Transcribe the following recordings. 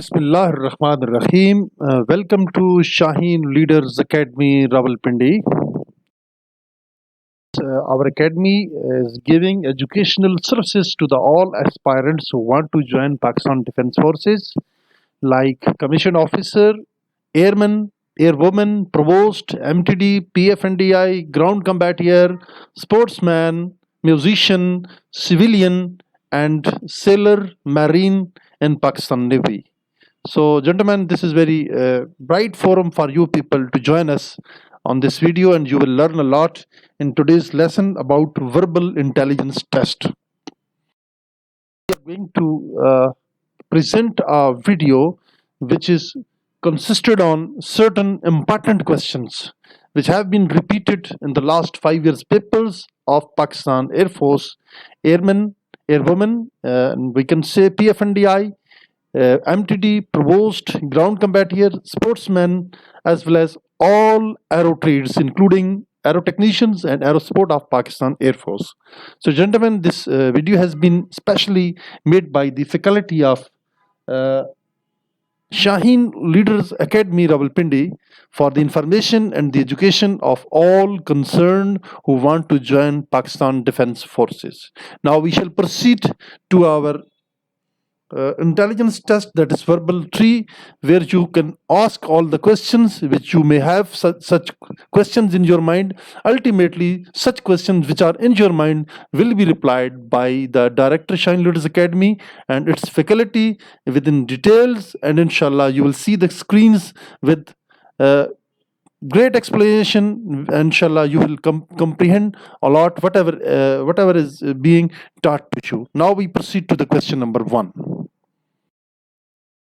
Bismillahirrahmanirrahim. Welcome to Shaheen Leaders Academy, Rawalpindi. Our academy is giving educational services to the all aspirants who want to join Pakistan Defence Forces, like commissioned officer, airman, airwoman, provost, MTD, PFNDI, ground combat air, sportsman, musician, civilian, and sailor, marine in Pakistan Navy. So, gentlemen, this is very bright forum for you people to join us on this video, and you will learn a lot in today's lesson about verbal intelligence test. We are going to present a video which is consisted on certain important questions which have been repeated in the last 5 years papers of Pakistan Air Force, airmen, airwomen, we can say PFNDI, MTD, provost, ground combat air, sportsmen, as well as all aero trades, including aero technicians and aero sport of Pakistan Air Force. So, gentlemen, this video has been specially made by the faculty of uh, Shaheen Leaders Academy, Rawalpindi, for the information and the education of all concerned who want to join Pakistan Defence Forces. Now we shall proceed to our intelligence test, that is verbal tree, where you can ask all the questions which you may have, such questions in your mind. Ultimately, such questions which are in your mind will be replied by the director Shaheen Leaders Academy and its faculty within details, and inshallah you will see the screens with great explanation. Inshallah you will comprehend a lot whatever is being taught to you. Now we proceed to the question number 1.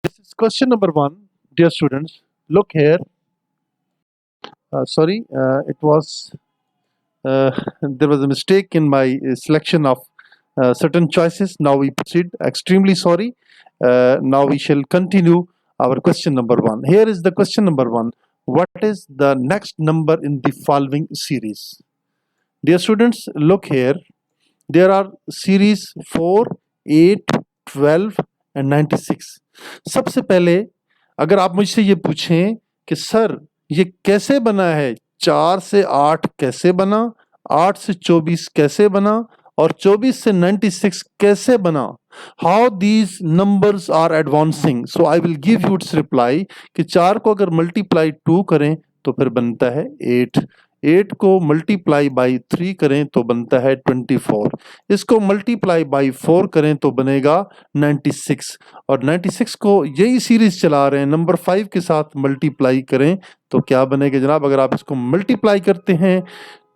This is question number 1, dear students. Look here. It was there was a mistake in my selection of certain choices. Now we proceed. Extremely sorry. Now we shall continue our question number 1. Here is the question number 1. What is the next number in the following series? Dear students, look here. There are series 4, 8, 12 and 96. सबसे पहले अगर आप मुझसे ये पूछें कि sir ये कैसे बना है, 4 से 8 कैसे बना, 8 से 24 कैसे बना और 24 से 96 कैसे बना, how these numbers are advancing. So I will give you its reply कि 4 को अगर मल्टीप्लाई 2 करें तो फिर बनता है 8, 8 को मल्टीप्लाई बाई 3 करें तो बनता है 24, इसको मल्टीप्लाई बाई 4 करें तो बनेगा 96, और 96 को यही सीरीज चला रहे हैं नंबर 5 के साथ मल्टीप्लाई करें तो क्या बनेगा जनाब. अगर आप इसको मल्टीप्लाई करते हैं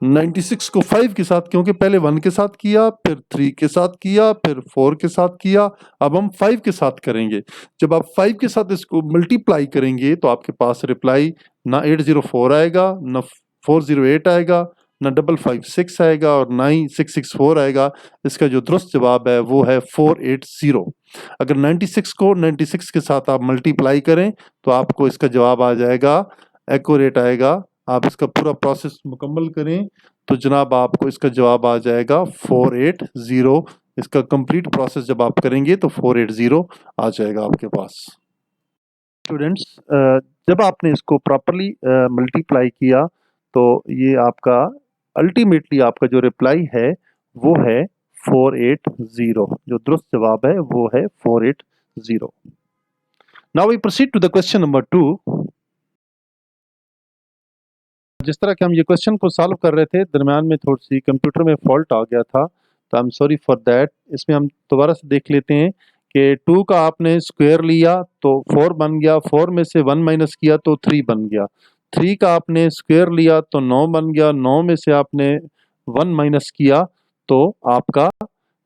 96 को 5 के साथ, क्योंकि पहले 1 के साथ किया, फिर 3 के साथ किया, फिर 4 के साथ किया, अब हम 5 के साथ करेंगे. जब आप 5 के साथ इसको मल्टीप्लाई करेंगे तो आपके पास रिप्लाई ना 804 आएगा, ना 408 आएगा, ना 556 आएगा और ना ही 664 आएगा. इसका जो दुरुस्त जवाब है वो है 480. अगर 96 को 96 के साथ आप मल्टीप्लाई करें तो आपको इसका जवाब आ जाएगा, एक्यूरेट आएगा. आप इसका पूरा प्रोसेस मुकम्मल करें तो जनाब आपको इसका जवाब आ जाएगा 480. इसका कंप्लीट प्रोसेस जब आप करेंगे तो 480 आ जाएगा आपके पास. स्टूडेंट्स, जब आपने इसको प्रॉपरली मल्टीप्लाई किया तो ये आपका अल्टीमेटली आपका जो रिप्लाई है वो है 480. जो दुरुस्त जवाब है वो है 480. Now we proceed to the question number 2. जिस तरह के हम ये क्वेश्चन को सॉल्व कर रहे थे, दरम्यान में थोड़ी सी कंप्यूटर में फॉल्ट आ गया था, तो I am sorry for that. इसमें हम दोबारा से देख लेते हैं कि 2 का आपने स्क्वायर लिया तो 4 बन गया, 4 में से 1 माइनस किया तो 3 बन गया, 3 का आपने स्क्वायर लिया तो 9 बन गया, 9 में से आपने 1 माइनस किया तो आपका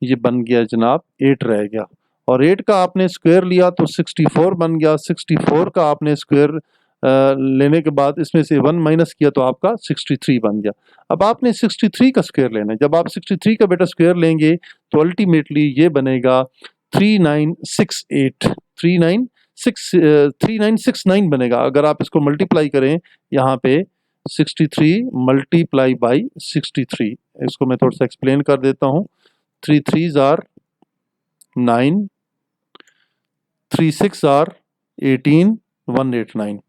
ये बन गया जनाब 8 रह गया, और 8 का आपने स्क्वायर लिया तो 64 बन गया, 64 का आपने स्क्वायर लेने के बाद इसमें से 1 माइनस किया तो आपका 63 बन गया. अब आपने 63 का स्क्वायर लेना है. जब आप 63 का बेटा स्क्वायर लेंगे तो अल्टीमेटली ये बनेगा 3968, 3969 बनेगा. अगर आप इसको मल्टीप्लाई करें यहाँ पे 63 मल्टीप्लाई बाई 63, इसको मैं थोड़ा सा एक्सप्लेन कर देता हूँ. 3 3s आर 9, 3 6 आर 18189।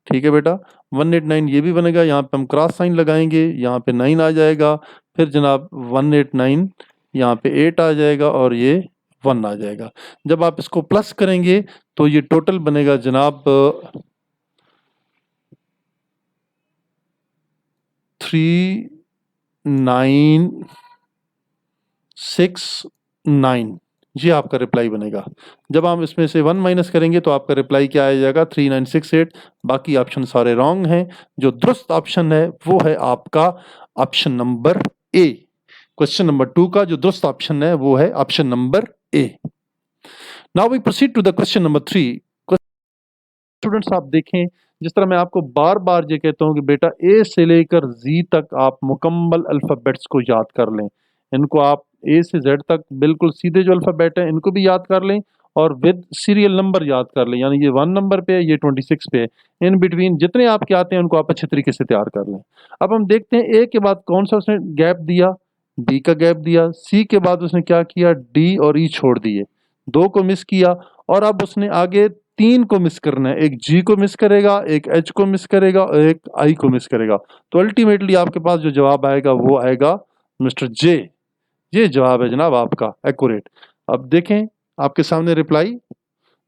ठीक है बेटा, 189 ये भी बनेगा, यहाँ पे हम क्रॉस साइन लगाएंगे, यहाँ पे 9 आ जाएगा, फिर जनाब 189 यहाँ पे 8 आ जाएगा और ये 1 आ जाएगा। जब आप इसको प्लस करेंगे तो ये टोटल बनेगा जनाब 3969, ये आपका रिप्लाई बनेगा। जब हम इसमें से 1 माइनस करेंगे तो आपका रिप्लाई क्या आ जाएगा 3968। बाकी ऑप्शन सारे रॉन्ग हैं। जो दुरुस्त ऑप्शन है वो है आपका option number A. Question number 2 का जो दुरुस्त ऑप्शन है वो है option number A. Now we proceed to the question number 3। Students आप देखें, जिस तरह मैं आपको बार बार ये कहता हूँ कि बेटा ए से लेकर जी तक आप मुकम्मल अल्फ़ाबेट्स को याद कर लें। इनको आप ए से जेड तक बिल्कुल सीधे जो अल्फ़ाबेट हैं इनको भी याद कर लें और विद सीरियल नंबर याद कर लें, यानी ये 1 नंबर पे है, ये 26 पे है। इन बिटवीन जितने आपके आते हैं उनको आप अच्छे तरीके से तैयार कर लें। अब हम देखते हैं ए के बाद कौन सा उसने गैप दिया, बी का गैप दिया, सी के बाद उसने क्या किया, डी और ई छोड़ दिए, 2 को मिस किया और अब उसने आगे 3 को मिस करना है। एक जी को मिस करेगा, एक एच को मिस करेगा और एक आई को मिस करेगा। तो अल्टीमेटली आपके पास जो जवाब आएगा वो आएगा मिस्टर जे। ये जवाब है जनाब आपका एक्यूरेट। अब देखें आपके सामने रिप्लाई,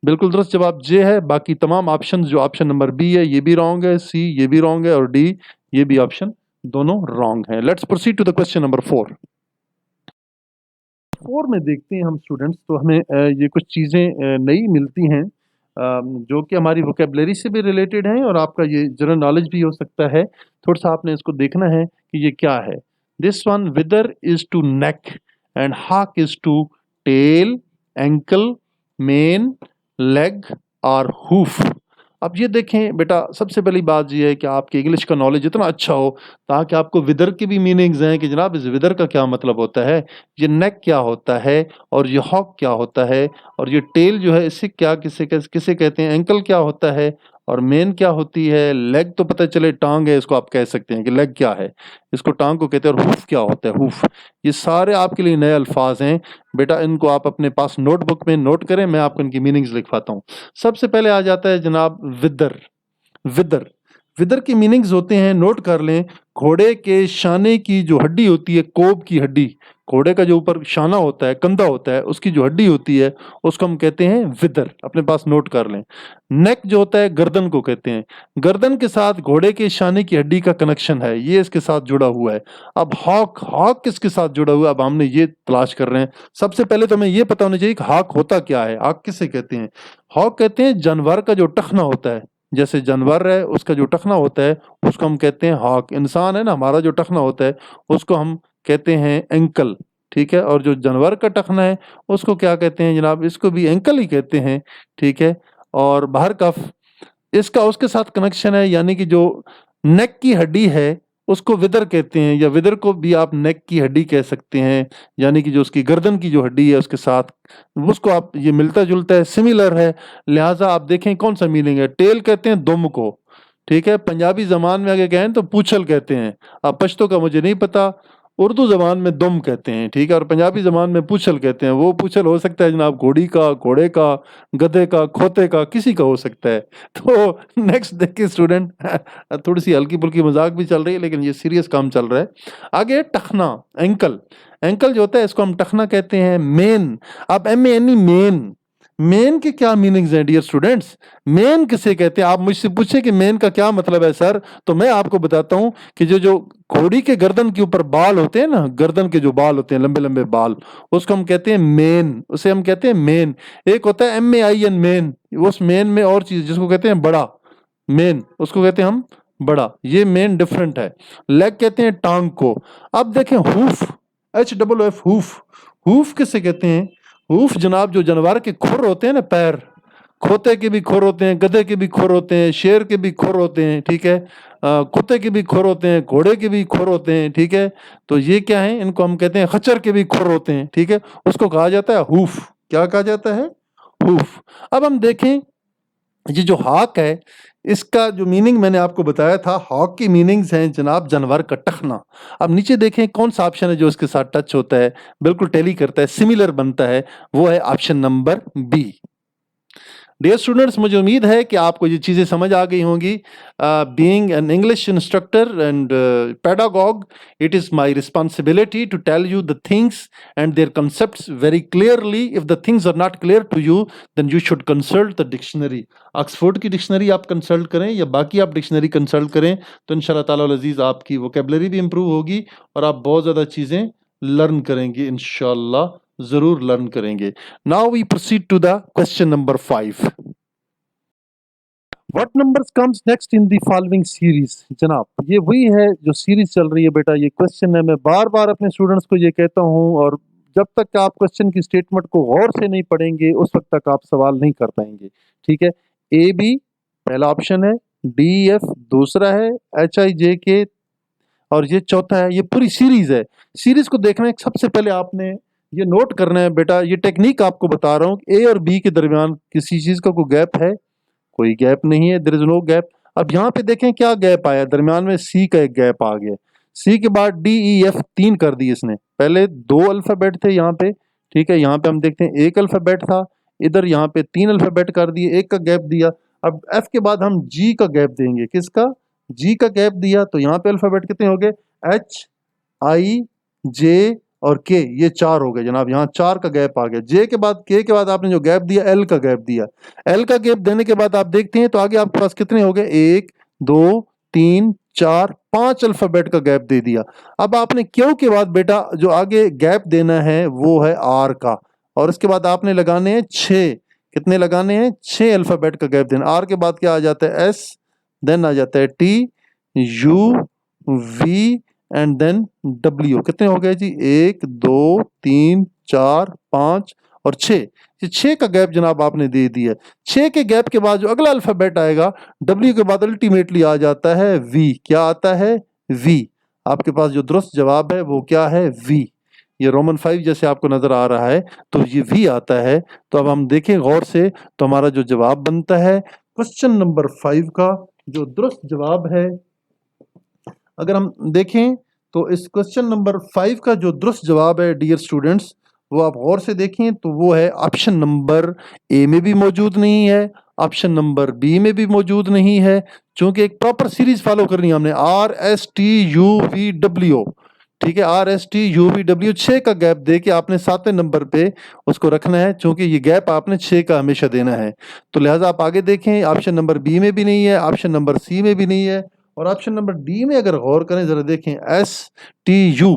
बिल्कुल दुरुस्त जवाब जे है। बाकी तमाम ऑप्शन, जो ऑप्शन नंबर बी है ये भी रॉन्ग है, सी ये भी रॉन्ग है और डी ये भी ऑप्शन दोनों रॉन्ग है। Let's proceed to the question number 4। 4 में देखते हैं हम स्टूडेंट्स, तो हमें ये कुछ चीज़ें नई मिलती हैं जो कि हमारी वोकेबलरी से भी रिलेटेड हैं और आपका ये जनरल नॉलेज भी हो सकता है। थोड़ा सा आपने इसको देखना है कि ये क्या है। This one whether is to neck and hock is to tail, ankle, mane, leg और हूफ। अब ये देखें बेटा, सबसे पहली बात ये है कि आपके इंग्लिश का नॉलेज इतना अच्छा हो ताकि आपको विदर की भी मीनिंग्स हैं कि जनाब इस विदर का क्या मतलब होता है, ये नेक क्या होता है और ये हॉक क्या होता है और ये टेल जो है इसे क्या किसे किसे कहते हैं, एंकल क्या होता है और मेन क्या होती है, लेग तो पता चले टांग है, इसको आप कह सकते हैं कि लेग क्या है, इसको टांग को कहते हैं, और हूफ क्या होता है, हूफ। ये सारे आपके लिए नए अल्फाज हैं बेटा, इनको आप अपने पास नोटबुक में नोट करें, मैं आपको इनकी मीनिंग्स लिखवाता हूँ। सबसे पहले आ जाता है जनाब विदर। विदर, विदर की मीनिंग्स होते हैं, नोट कर लें, घोड़े के शाने की जो हड्डी होती है, कोब की हड्डी, घोड़े का जो ऊपर शाना होता है, कंधा होता है, उसकी जो हड्डी होती है उसको हम कहते हैं विदर, अपने पास नोट कर लें। नेक जो होता है गर्दन को कहते हैं, गर्दन के साथ घोड़े के शाने की हड्डी का कनेक्शन है, ये इसके साथ जुड़ा हुआ है। अब हॉक, हॉक किसके साथ जुड़ा हुआ है, अब हमने ये तलाश कर रहे हैं। सबसे पहले तो हमें ये पता होना चाहिए कि हॉक होता क्या है, हॉक किसे कहते हैं। हॉक कहते हैं जानवर का जो टखना होता है, जैसे जानवर है उसका जो टखना होता है उसको हम कहते हैं हॉक। इंसान है ना, हमारा जो टखना होता है उसको हम कहते हैं एंकल, ठीक है। और जो जानवर का टखना है उसको क्या कहते हैं जनाब, इसको भी एंकल ही कहते हैं, ठीक है। और बाहर कफ, इसका उसके साथ कनेक्शन है, यानी कि जो नेक की हड्डी है उसको विदर कहते हैं, या विदर को भी आप नेक की हड्डी कह सकते हैं, यानी कि जो उसकी गर्दन की जो हड्डी है उसके साथ उसको आप, ये मिलता जुलता है, सिमिलर है। लिहाजा आप देखें कौन सा मीनिंग है। टेल कहते हैं दुम को, ठीक है। पंजाबी जबान में अगर कहें तो पूछल कहते हैं। अब पश्तो का मुझे नहीं पता, उर्दू जबान में दुम कहते हैं, ठीक है, और पंजाबी जबान में पूछल कहते हैं। वो पूछल हो सकता है जनाब घोड़ी का, घोड़े का, गधे का, खोते का, किसी का हो सकता है। तो नेक्स्ट देखिए स्टूडेंट, थोड़ी सी हल्की फुल्की मजाक भी चल रही है लेकिन ये सीरियस काम चल रहा है। आगे टखना, एंकल, एंकल जो होता है इसको हम टखना कहते हैं। मेन, अब MEN, मेन, मेन के क्या मीनिंग्स हैं डियर स्टूडेंट्स, मेन किसे कहते हैं। आप मुझसे पूछे कि मेन का क्या मतलब है सर, तो मैं आपको बताता हूं कि जो जो घोड़ी के गर्दन के ऊपर बाल होते हैं ना, गर्दन के जो बाल होते हैं, लंबे लंबे बाल, उसको हम कहते हैं मेन, उसे हम कहते हैं मेन। एक होता है MAIN, मेन, उस मेन में और चीज जिसको कहते हैं बड़ा, मेन उसको कहते हैं हम बड़ा, ये मेन डिफरेंट है। लेग कहते हैं टांग को। अब देखें हूफ, HOOF, हूफ, हूफ किसे कहते हैं। हूफ जनाब जो जानवर के खुर होते हैं ना, पैर, खोते के भी खुर होते हैं, गधे के भी खुर होते हैं, शेर के भी खुर होते हैं, ठीक है, कुत्ते के भी खुर होते हैं, घोड़े के भी खुर होते हैं, ठीक है। तो ये क्या है, इनको हम कहते हैं खच्चर के भी खुर होते हैं, ठीक है, उसको कहा जाता है हूफ। क्या कहा जाता है, हूफ। अब हम देखें ये जो हॉक है, इसका जो मीनिंग मैंने आपको बताया था, हॉक की मीनिंग्स हैं जनाब जानवर का टखना। अब नीचे देखें कौन सा ऑप्शन है जो इसके साथ टच होता है, बिल्कुल टेली करता है, सिमिलर बनता है, वो है option number B. Dear students, मुझे उम्मीद है कि आपको ये चीज़ें समझ आ गई होंगी. Being an English instructor and pedagogue, it is my responsibility to tell you the things and their concepts very clearly. If the things are not clear to you, then you should consult the dictionary. Oxford की dictionary आप consult करें या बाकी आप dictionary consult करें, तो इंशाल्लाह ताला वल अज़ीज़ आपकी वोकेबलरी भी इंप्रूव होगी और आप बहुत ज़्यादा चीज़ें लर्न करेंगे, इंशाल्लाह ज़रूर लर्न करेंगे. Now we proceed to the question number 5. What numbers comes next in the following series. जनाब, ये वही है जो सीरीज चल रही है बेटा. ये क्वेश्चन है, मैं बार बार अपने स्टूडेंट्स को ये कहता हूँ, और जब तक आप क्वेश्चन की स्टेटमेंट को गौर से नहीं पढ़ेंगे उस वक्त तक आप सवाल नहीं कर पाएंगे. ठीक है, ए बी पहला ऑप्शन है, डी एफ दूसरा है, एच आई जे के और ये चौथा है. ये पूरी सीरीज है. सीरीज को देखना है, सबसे पहले आपने ये नोट करना है बेटा. ये टेक्निक आपको बता रहा हूँ, ए और बी के दरमियान किसी चीज का कोई गैप है? कोई गैप नहीं है, देयर इज नो गैप. अब यहाँ पे देखें क्या गैप आया, दरमियान में सी का एक गैप आ गया. सी के बाद डी ई एफ तीन कर दिए इसने. पहले दो अल्फाबेट थे यहाँ पे, ठीक है, यहाँ पे हम देखते हैं एक अल्फाबेट था, इधर यहाँ पे तीन अल्फाबेट कर दिए, एक का गैप दिया. अब एफ के बाद हम जी का गैप देंगे. किसका? जी का गैप दिया, तो यहाँ पे अल्फाबेट कितने हो गए? एच आई जे और के, ये चार हो गए जनाब. यहाँ चार का गैप आ गया. जे के बाद के के बाद आपने जो गैप दिया, एल का गैप दिया. एल का गैप देने के बाद आप देखते हैं तो आगे आपके पास कितने हो गए? एक दो तीन चार पांच अल्फाबेट का गैप दे दिया. अब आपने क्यों के बाद बेटा जो आगे गैप देना है वो है आर का, और इसके बाद आपने लगाने हैं छः. कितने लगाने हैं? छः अल्फाबेट का गैप देना. आर के बाद क्या आ जाता है? एस, देन आ जाता है T, U, V and then W. कितने हो गए जी? एक दो तीन चार पाँच और छः. ये छः का गैप जनाब आपने दे दिया. छः के गैप के बाद जो अगला अल्फाबेट आएगा डब्ल्यू के बाद अल्टीमेटली आ जाता है वी. क्या आता है? वी. आपके पास जो दुरुस्त जवाब है वो क्या है? वी. ये रोमन 5 जैसे आपको नजर आ रहा है तो ये वी आता है. तो अब हम देखें गौर से, तो हमारा जो जवाब बनता है क्वेश्चन नंबर 5 का जो दुरुस्त जवाब है, अगर हम देखें तो इस क्वेश्चन नंबर 5 का जो दुरुस्त जवाब है डियर स्टूडेंट्स, वो आप गौर से देखें तो वो है ऑप्शन नंबर ए में भी मौजूद नहीं है, ऑप्शन नंबर बी में भी मौजूद नहीं है. चूंकि एक प्रॉपर सीरीज फॉलो करनी है हमने, R S T U V W. ठीक है, R S T U V W, छः का गैप दे के आपने सातवें नंबर पे उसको रखना है, चूंकि ये गैप आपने छः का हमेशा देना है. तो लिहाजा आप आगे देखें, ऑप्शन नंबर बी में भी नहीं है, ऑप्शन नंबर सी में भी नहीं है, और ऑप्शन नंबर डी में अगर गौर करें जरा देखें, एस टी यू,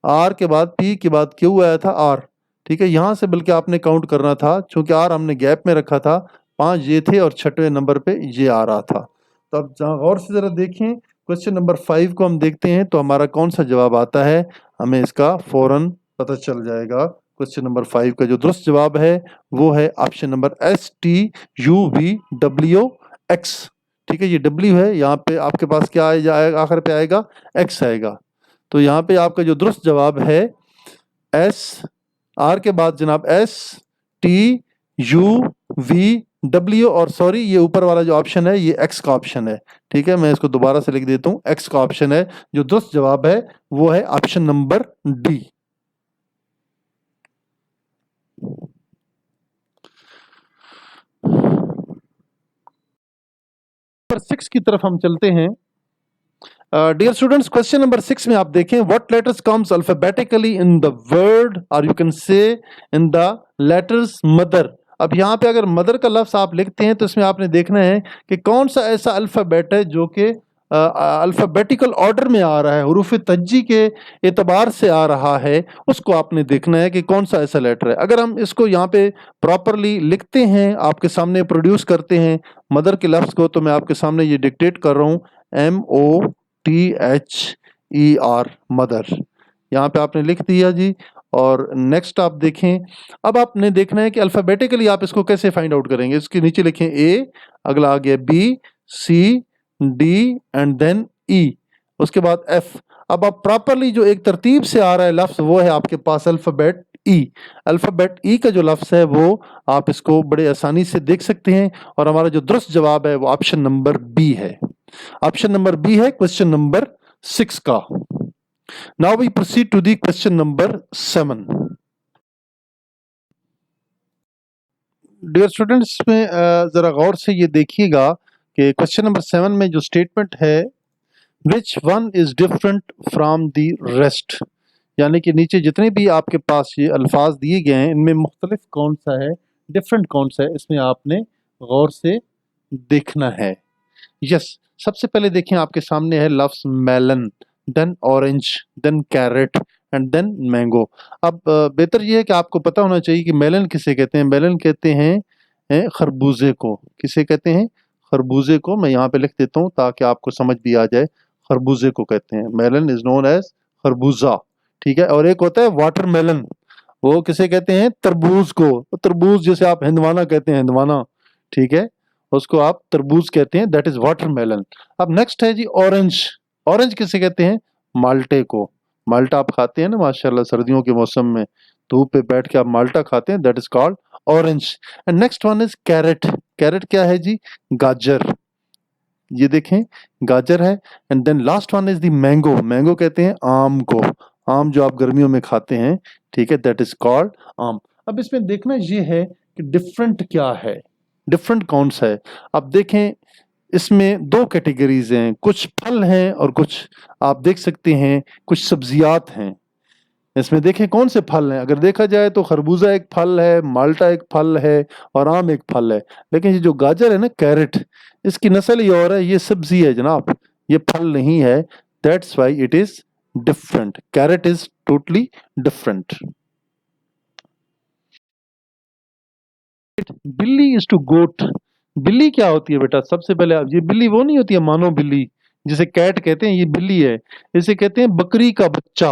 आर के बाद पी के बाद क्यू आया था आर. ठीक है, यहाँ से बल्कि आपने काउंट करना था, चूंकि आर हमने गैप में रखा था, पांच ये थे और छठवें नंबर पे ये आ रहा था. तो अब जहाँ गौर से जरा देखें क्वेश्चन नंबर 5 को हम देखते हैं तो हमारा कौन सा जवाब आता है, हमें इसका फौरन पता चल जाएगा. क्वेश्चन नंबर 5 का जो दुरुस्त जवाब है वो है option number S T U V W x. ठीक है, ये डब्ल्यू है, यहाँ पे आपके पास क्या आएगा? आखिर पे आएगा एक्स आएगा. तो यहाँ पे आपका जो दुरुस्त जवाब है एस, आर के बाद जनाब S T U V W, और सॉरी ये ऊपर वाला जो ऑप्शन है ये एक्स का ऑप्शन है. ठीक है, मैं इसको दोबारा से लिख देता हूँ, एक्स का ऑप्शन है. जो दुरुस्त जवाब है वो है ऑप्शन नंबर डी. नंबर 6 की तरफ हम चलते हैं. डियर स्टूडेंट्स, क्वेश्चन नंबर 6 में आप देखें, what letters comes alphabetically in the word और you can say in the letters mother. अब यहाँ पे अगर मदर का लफ्ज आप लिखते हैं तो इसमें आपने देखना है कि कौन सा ऐसा अल्फाबेट है जो कि अल्फाबेटिकल ऑर्डर में आ रहा है, हुरूफ तज्जी के एतबार से आ रहा है, उसको आपने देखना है कि कौन सा ऐसा लेटर है. अगर हम इसको यहाँ पे प्रॉपरली लिखते हैं, आपके सामने प्रोड्यूस करते हैं मदर के लफ्ज को, तो मैं आपके सामने ये डिक्टेट कर रहा हूँ, MOTHER, मदर. यहाँ पे आपने लिख दिया जी. और नेक्स्ट आप देखें, अब आपने देखना है कि अल्फाबेटिकली आप इसको कैसे फाइंड आउट करेंगे. इसके नीचे लिखें ए, अगला आ गया B, C, D and then E, उसके बाद एफ. अब आप प्रॉपरली जो एक तरतीब से आ रहा है लफ्ज वो है आपके पास अल्फाबेट ई. अल्फाबेट ई का जो लफ्ज है वो आप इसको बड़े आसानी से देख सकते हैं, और हमारा जो दुरुस्त जवाब है वो ऑप्शन नंबर बी है. ऑप्शन नंबर बी है क्वेश्चन नंबर 6 का. Now we proceed to the question number 7. Dear students में ज़रा गौर से ये देखिएगा कि क्वेश्चन नंबर 7 में जो स्टेटमेंट है, which one is different from the rest, यानी कि नीचे जितने भी आपके पास ये अल्फाज दिए गए हैं इनमें मुख्तलिफ कौन सा है, डिफरेंट कौन सा है, इसमें आपने गौर से देखना है। यस, सबसे पहले देखें आपके सामने है लफ्ज़ melon, then orange, then carrot and then mango. अब बेहतर ये है कि आपको पता होना चाहिए कि मेलन किसे कहते हैं। मेलन कहते हैं खरबूजे को। किसे कहते हैं? खरबूजे को। मैं यहाँ पे लिख देता हूँ ताकि आपको समझ भी आ जाए। खरबूजे को कहते हैं, मेलन इज नोन एज खरबूजा, ठीक है। और एक होता है वाटरमेलन, वो किसे कहते हैं? तरबूज को। तरबूज जैसे आप हिंदवाना कहते हैं, हिंदवाना, ठीक है, उसको आप तरबूज कहते हैं, दैट इज वाटरमेलन। अब नेक्स्ट है जी ऑरेंज। ऑरेंज किसे कहते हैं? माल्टे को। माल्टा आप खाते हैं ना माशाल्लाह, सर्दियों के मौसम में धूप पे बैठ के आप माल्टा खाते हैं, that is called orange. And next one is carrot. Carrot क्या है जी? गाजर। ये देखें, गाजर है। And then last one is the mango. Mango कहते हैं आम को। आम जो आप गर्मियों में खाते हैं, ठीक है, दैट इज कॉल्ड आम। अब इसमें देखना ये है कि डिफरेंट क्या है, डिफरेंट कौन सा है। अब देखें, इसमें दो कैटेगरीज हैं, कुछ फल हैं और कुछ आप देख सकते हैं कुछ सब्जियात हैं। इसमें देखें कौन से फल हैं। अगर देखा जाए तो खरबूजा एक फल है, माल्टा एक फल है और आम एक फल है। लेकिन ये जो गाजर है ना, कैरेट, इसकी नस्ल ही और है, ये सब्जी है जनाब, ये फल नहीं है। That's why it is different. Carrot is totally different. बिल्ली इज टू गोट। बिल्ली क्या होती है बेटा? सबसे पहले आप, ये बिल्ली वो नहीं होती है मानो बिल्ली जिसे कैट कहते हैं, ये बिल्ली है। इसे कहते हैं बकरी का बच्चा।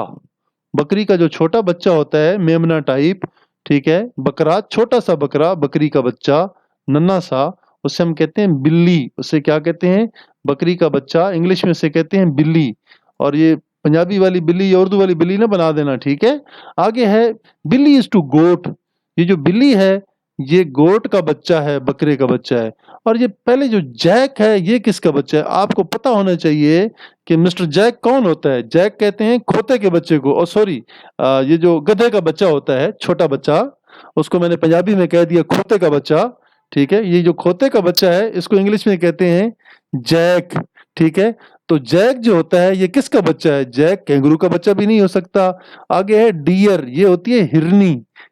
बकरी का जो छोटा बच्चा होता है, मेमना टाइप, ठीक है, बकरा, छोटा सा बकरा, बकरी का बच्चा, नन्हा सा, उसे हम कहते हैं बिल्ली। उसे क्या कहते हैं? बकरी का बच्चा। इंग्लिश में से कहते हैं बिल्ली। और ये पंजाबी वाली बिल्ली या उर्दू वाली बिल्ली ना बना देना, ठीक है। आगे है बिल्ली इज टू गोट। ये जो बिल्ली है ये गोट का बच्चा है, बकरे का बच्चा है। और ये पहले जो जैक है ये किसका बच्चा है? आपको पता होना चाहिए कि मिस्टर जैक कौन होता है। जैक कहते हैं खोते के बच्चे को। और सॉरी, ये जो गधे का बच्चा होता है, छोटा बच्चा, उसको मैंने पंजाबी में कह दिया खोते का बच्चा, ठीक है। ये जो खोते का बच्चा है इसको इंग्लिश में कहते हैं जैक, ठीक है। तो जैक जो होता है ये किसका बच्चा है? जैक कैंगरू का बच्चा भी नहीं हो सकता। आगे है डियर, ये होती है हिरनी,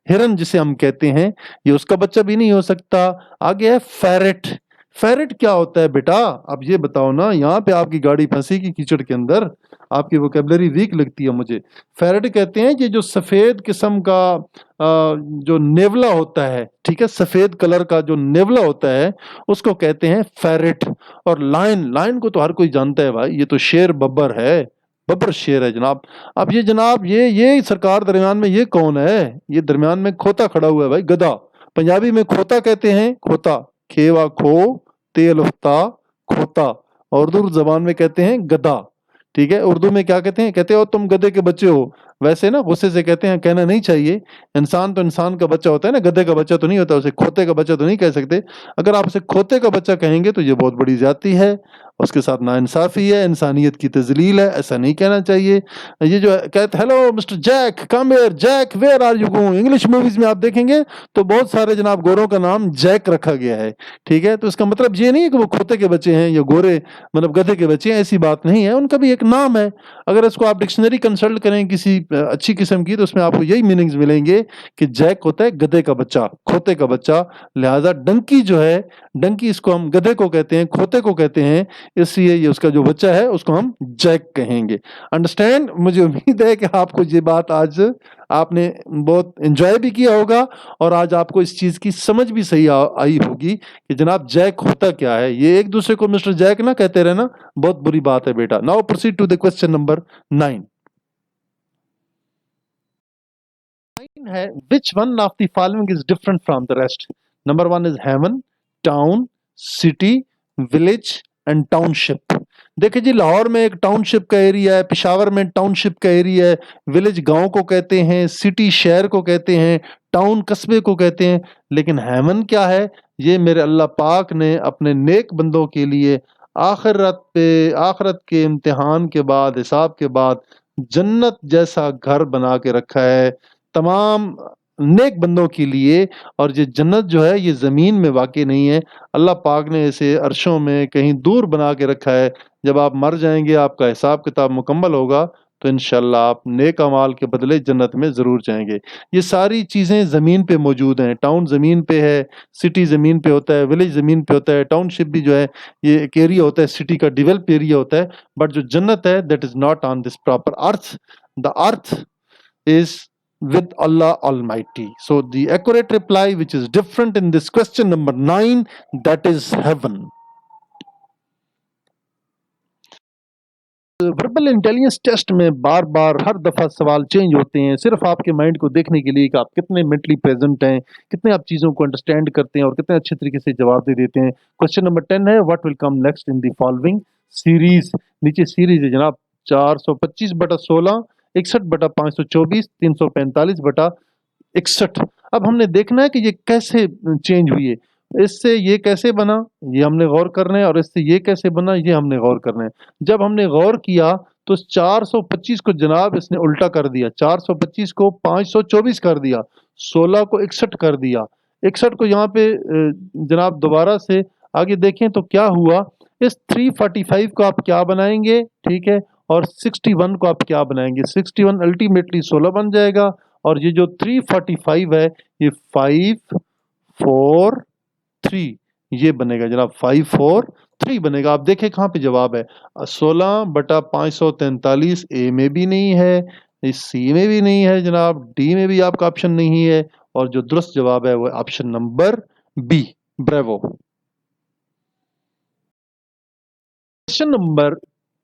हिरन जिसे हम कहते हैं, ये उसका बच्चा भी नहीं हो सकता। आगे है फेरेट। फेरेट क्या होता है बेटा? अब ये बताओ ना, यहाँ पे आपकी गाड़ी फंसेगी कीचड़ के अंदर, आपकी वोकेबलरी वीक लगती है मुझे। फेरेट कहते हैं ये जो सफेद किस्म का जो नेवला होता है, ठीक है, सफेद कलर का जो नेवला होता है उसको कहते हैं फेरेट। और लायन, लायन को तो हर कोई जानता है भाई, ये तो शेर बब्बर है, बब्बर शेर है जनाब। अब ये जनाब, ये सरकार दरमियान में ये कौन है? ये दरमियान में खोता खड़ा हुआ है भाई, गधा। पंजाबी में खोता कहते हैं, खोता, खेवा खो, तेल उफ्ता, खोता। और उर्दू जबान में कहते हैं गधा, ठीक है। उर्दू में क्या कहते हैं? कहते हो तुम गधे के बच्चे हो। वैसे ना गुस्से से कहते हैं, कहना नहीं चाहिए। इंसान तो इंसान का बच्चा होता है ना, गधे का बच्चा तो नहीं होता। उसे खोते का बच्चा तो नहीं कह सकते। अगर आप उसे खोते का बच्चा कहेंगे तो ये बहुत बड़ी ज्यादती है, उसके साथ नाइंसाफी है, इंसानियत की तजलील है, ऐसा नहीं कहना चाहिए। ये जो कहते hello mister Jack come here, Jack where are you going, English movies में आप देखेंगे तो बहुत सारे जनाब गोरों का नाम जैक रखा गया है, ठीक है। तो इसका मतलब ये नहीं है कि वो खोते के बच्चे हैं या गोरे मतलब गधे के बच्चे हैं, ऐसी बात नहीं है, उनका भी एक नाम है। अगर इसको आप डिक्शनरी कंसल्ट करें किसी अच्छी किस्म की तो उसमें आपको यही मीनिंग्स मिलेंगे कि जैक होता है गधे का बच्चा, खोते का बच्चा। लिहाजा डंकी जो है, डंकी इसको हम गधे को कहते हैं, खोते को कहते हैं, इसलिए ये उसका जो बच्चा है उसको हम जैक कहेंगे। अंडरस्टैंड? मुझे उम्मीद है कि आपको ये बात आज आपने बहुत एंजॉय भी किया होगा और आज आपको इस चीज की समझ भी सही आई होगी कि जनाब जैक होता क्या है। ये एक दूसरे को मिस्टर जैक ना कहते रहना, बहुत बुरी बात है बेटा। Now proceed to the question number 9 है, which one of the following is different from the rest. Number 1 is heaven, town, city, village and township. देखिए जी, लाहौर में एक टाउनशिप का एरिया है, पेशावर में टाउनशिप का एरिया है, विलेज गांव को कहते हैं, सिटी शहर को कहते हैं, टाउन कस्बे को कहते हैं। लेकिन हेवन क्या है? ये मेरे अल्लाह पाक ने अपने नेक बंदों के लिए आखिरत के इम्तिहान के बाद, हिसाब के बाद, जन्नत जैसा घर बना के रखा है। तमाम नेक बंदों के लिए। और ये जन्नत जो है ये ज़मीन में वाक़ई नहीं है, अल्लाह पाक ने इसे अर्शों में कहीं दूर बना के रखा है। जब आप मर जाएंगे, आपका हिसाब किताब मुकम्मल होगा, तो इंशाल्लाह आप नेक अमाल के बदले जन्नत में ज़रूर जाएंगे। ये सारी चीज़ें ज़मीन पे मौजूद हैं। टाउन ज़मीन पे है, सिटी ज़मीन पे होता है, विलेज ज़मीन पे होता है, टाउनशिप भी जो है ये एक एरिया होता है, सिटी का डेवलप एरिया होता है। बट जो जन्नत है that is not on this proper earth. The earth is with Allah Almighty. So the accurate reply, which is different in this question number 9, that is heaven. Verbal intelligence test में बार बार हर दफ़ा सवाल change होते हैं, सिर्फ आपके mind को देखने के लिए कि आप कितने मेंटली प्रेजेंट हैं, कितने आप चीज़ों को अंडरस्टैंड करते हैं और कितने अच्छे तरीके से जवाब दे देते हैं। क्वेश्चन नंबर 10 है, what will come next in the following series. नीचे सीरीज है जनाब, 425/16, 61/524, 345/61। अब हमने देखना है कि ये कैसे चेंज हुई है, इससे ये कैसे बना, ये हमने गौर करना है, और इससे ये कैसे बना, ये हमने गौर करना है। जब हमने गौर किया तो 425 को जनाब इसने उल्टा कर दिया, 425 को 524 कर दिया, 16 को 61 कर दिया, 61 को यहाँ पे जनाब दोबारा से आगे देखें तो क्या हुआ, इस 345 को आप क्या बनाएंगे, ठीक है, और 61 को आप क्या बनाएंगे, 61 अल्टीमेटली 16 बन जाएगा, और ये जो 345 है ये 543 ये बनेगा जनाब, 543 बनेगा। आप देखें कहाँ पे जवाब है, 16/543 ए में भी नहीं है, इस सी में भी नहीं है जनाब, डी में भी आपका ऑप्शन नहीं है, और जो दुरुस्त जवाब है वो option number B, bravo. Question number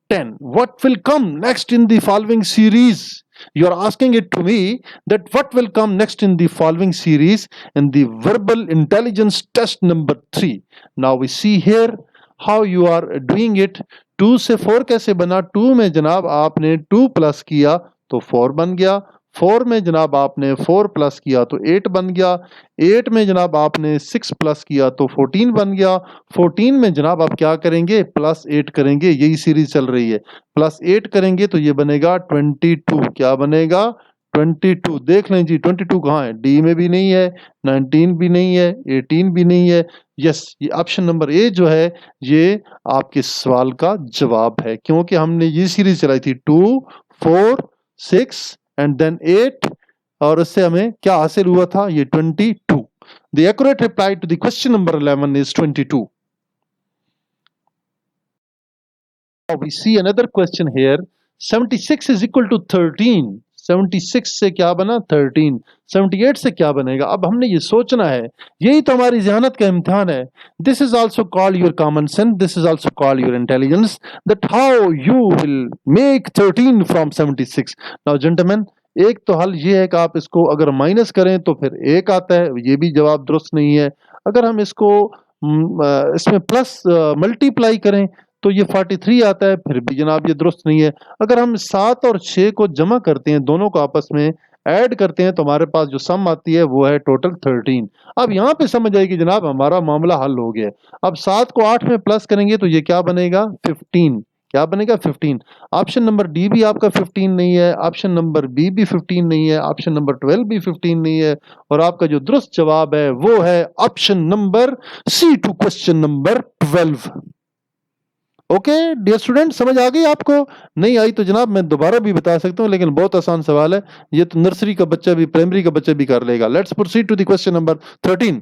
10. What will come next in the following series? You are asking it to me that what will come next in the following series in the verbal intelligence test number 3. Now we see here how you are doing it. 2 से 4 कैसे बना, 2 में जनाब आपने 2 plus किया तो 4 बन गया, 4 में जनाब आपने 4 प्लस किया तो 8 बन गया, 8 में जनाब आपने 6 प्लस किया तो 14 बन गया, 14 में जनाब आप क्या करेंगे, प्लस 8 करेंगे, यही सीरीज चल रही है, प्लस 8 करेंगे तो ये बनेगा 22, क्या बनेगा 22। देख लें जी 22 कहाँ है, डी में भी नहीं है, 19 भी नहीं है, 18 भी नहीं है। यस, ये ऑप्शन नंबर ए जो है ये आपके सवाल का जवाब है, क्योंकि हमने ये सीरीज चलाई थी 2, 4, 6 एंड देन 8, और उससे हमें क्या हासिल हुआ था, ये 22। The accurate reply to the question number 11 is 22. Now we see another question here. 76 is equal to 13. 76 से क्या बना 13, 78 से क्या बनेगा। अब हमने ये सोचना है, यही तो हमारी ज़हानत का इम्तिहान है। This is also called your common sense, this is also called your intelligence, that how you will make 13 from 76. Now gentlemen, एक तो हल ये है कि आप इसको अगर माइनस करें तो फिर 1 आता है, ये भी जवाब दुरुस्त नहीं है। अगर हम इसको इसमें प्लस मल्टीप्लाई करें तो ये 43 आता है, फिर भी जनाब ये दुरुस्त नहीं है। अगर हम 7 और 6 को जमा करते हैं, दोनों को आपस में ऐड करते हैं तो हमारे पास जो सम आती है वो है टोटल 13। अब यहाँ पे समझ आएगी जनाब हमारा मामला हल हो गया। अब 7 को 8 में प्लस करेंगे तो ये क्या बनेगा 15, क्या बनेगा 15। ऑप्शन नंबर डी भी आपका 15 नहीं है, ऑप्शन नंबर बी भी 15 नहीं है, ऑप्शन नंबर 12 भी 15 नहीं है, और आपका जो दुरुस्त जवाब है वो है option number C to question number 12। Okay dear student, समझ आ गई आपको? नहीं आई तो जनाब मैं दोबारा भी बता सकता हूँ, लेकिन बहुत आसान सवाल है, ये तो नर्सरी का बच्चा भी, प्राइमरी का बच्चा भी कर लेगा। Let's proceed to the question number 13।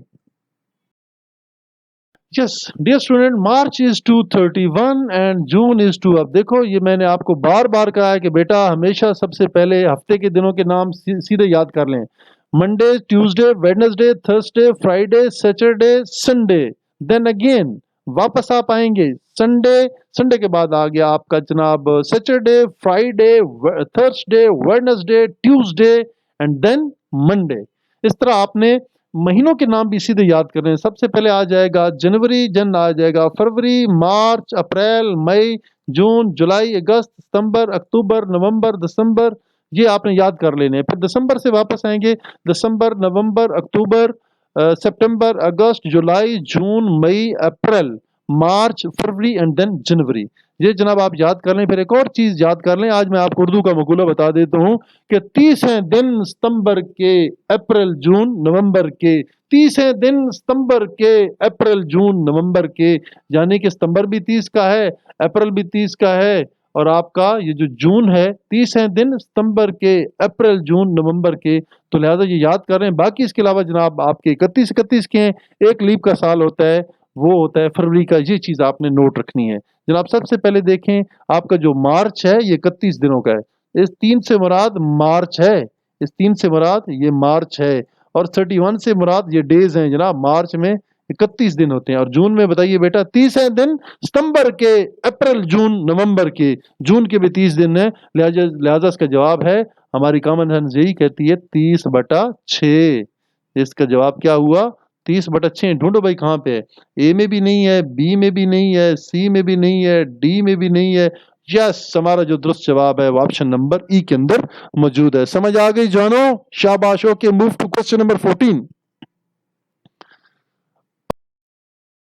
Yes dear student, March is to 31 and June is to, अब देखो ये मैंने आपको बार बार कहा है कि बेटा हमेशा सबसे पहले हफ्ते के दिनों के नाम सीधे याद कर लें। Monday, Tuesday, Wednesday, Thursday, Friday, Saturday, Sunday, then again वापस आप आएंगे संडे, संडे के बाद आ गया आपका जनाब Saturday, Friday, Thursday, Wednesday, Tuesday and then Monday. इस तरह आपने महीनों के नाम भी सीधे याद कर रहे हैं। सबसे पहले आ जाएगा जनवरी, जन आ जाएगा फरवरी, मार्च, अप्रैल, मई, जून, जुलाई, अगस्त, सितंबर, अक्टूबर, नवंबर, दिसंबर, ये आपने याद कर लेने हैं। फिर दिसंबर से वापस आएंगे, दिसंबर, नवंबर, अक्टूबर, सितंबर, अगस्त, जुलाई, जून, मई, अप्रैल, मार्च, फरवरी एंड देन जनवरी। ये जनाब आप याद कर लें। फिर एक और चीज याद कर लें, आज मैं आपको उर्दू का मकूला बता देता हूँ कि 30 हैं दिन सितंबर के, अप्रैल जून नवंबर के, 30 हैं दिन सितंबर के, अप्रैल जून नवंबर के, यानी कि सितंबर भी 30 का है, अप्रैल भी 30 का है, और आपका ये जो जून है 30 हैं दिन सितंबर के, अप्रैल जून नवंबर के। तो लिहाजा ये याद कर रहे हैं। बाकी इसके अलावा जनाब आपके 31 31 के हैं, एक लीप का साल होता है, वो होता है फरवरी का। ये चीज आपने नोट रखनी है जनाब। सबसे पहले देखें, आपका जो मार्च है ये 31 दिनों का है। इस 3 से मुराद मार्च है, इस 3 से मुराद ये मार्च है, और 31 से मुराद ये डेज हैं जनाब। मार्च में 31 दिन होते हैं, और जून में बताइए बेटा 30 है दिन सितंबर के, अप्रैल जून नवंबर के, जून के भी 30 दिन है। लिहाजा लिहाजा इसका जवाब है, हमारी कॉमन सेंस यही कहती है 30/6। इसका जवाब क्या हुआ? 30/6। ढूंढो भाई कहाँ पे है? ए में भी नहीं है, बी में भी नहीं है, सी में भी नहीं है, डी में भी नहीं है। यस, हमारा जो दुरुस्त जवाब है वो ऑप्शन नंबर ई के अंदर मौजूद है। समझ आ गई जानो? शाबाश। Okay, move to question number 14।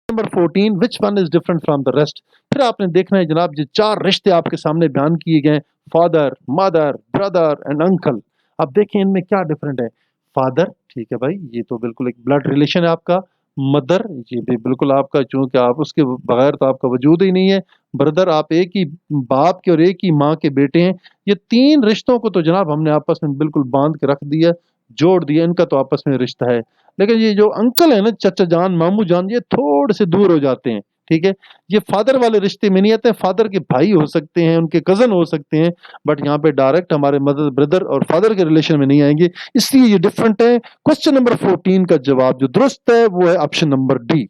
Number 14, which one is different from the rest? फिर आपने देखना है जनाब, ये 4 रिश्ते आपके सामने बयान किए गए, father, mother, brother and uncle. अब देखें इनमें क्या डिफरेंट है। फादर, ठीक है भाई, ये तो बिल्कुल एक ब्लड रिलेशन है आपका। मदर, ये भी बिल्कुल आपका, चूंकि आप उसके बगैर तो आपका वजूद ही नहीं है। ब्रदर, आप एक ही बाप के और एक ही माँ के बेटे हैं। ये 3 रिश्तों को तो जनाब हमने आपस में बिल्कुल बांध के रख दिया, जोड़ दिया, इनका तो आपस में रिश्ता है। लेकिन ये जो अंकल है ना, चाचा जान, मामू जान, ये थोड़े से दूर हो जाते हैं, ठीक है। ये फादर वाले रिश्ते में नहीं आते हैं। फादर के भाई हो सकते हैं, उनके कजन हो सकते हैं, बट यहाँ पे डायरेक्ट हमारे मदर, ब्रदर और फादर के रिलेशन में नहीं आएंगे, इसलिए ये डिफरेंट है। क्वेश्चन नंबर 14 का जवाब जो दुरुस्त है वो है ऑप्शन नंबर डी।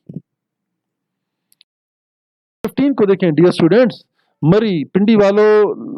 15 को देखें डियर स्टूडेंट्स। मरी, पिंडी वालों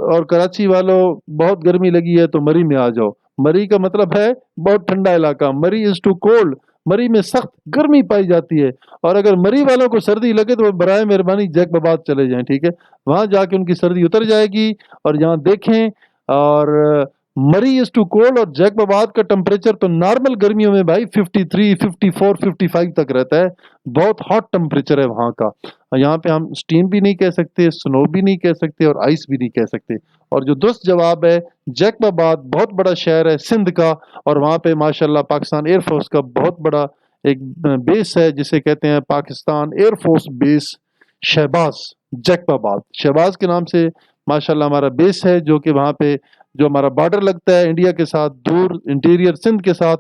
और कराची वालों, बहुत गर्मी लगी है तो मरी में आ जाओ। मरी का मतलब है बहुत ठंडा इलाका। मरी इज टू कोल्ड, मरी में सख्त गर्मी पाई जाती है। और अगर मरी वालों को सर्दी लगे तो बराए मेहरबानी जैकबाबाद चले जाएं, ठीक है। वहां जाके उनकी सर्दी उतर जाएगी। और यहाँ देखें, और मरी इज टू कोल्ड और जैकबाबाद का टेम्परेचर तो नॉर्मल गर्मियों में भाई 53, 54, 55 तक रहता है। बहुत हॉट टेम्परेचर है वहाँ का। यहाँ पे हम स्टीम भी नहीं कह सकते, स्नो भी नहीं कह सकते, और आइस भी नहीं कह सकते। और जो दुरुस्त जवाब है, जैकबाबाद बहुत बड़ा शहर है सिंध का, और वहाँ पे माशाल्लाह पाकिस्तान एयरफोर्स का बहुत बड़ा एक बेस है, जिसे कहते हैं पाकिस्तान एयरफोर्स बेस शहबाज। जैकबाबाद शहबाज के नाम से माशाल्लाह हमारा बेस है, जो कि वहाँ पे जो हमारा बॉर्डर लगता है इंडिया के साथ, दूर इंटीरियर सिंध के साथ,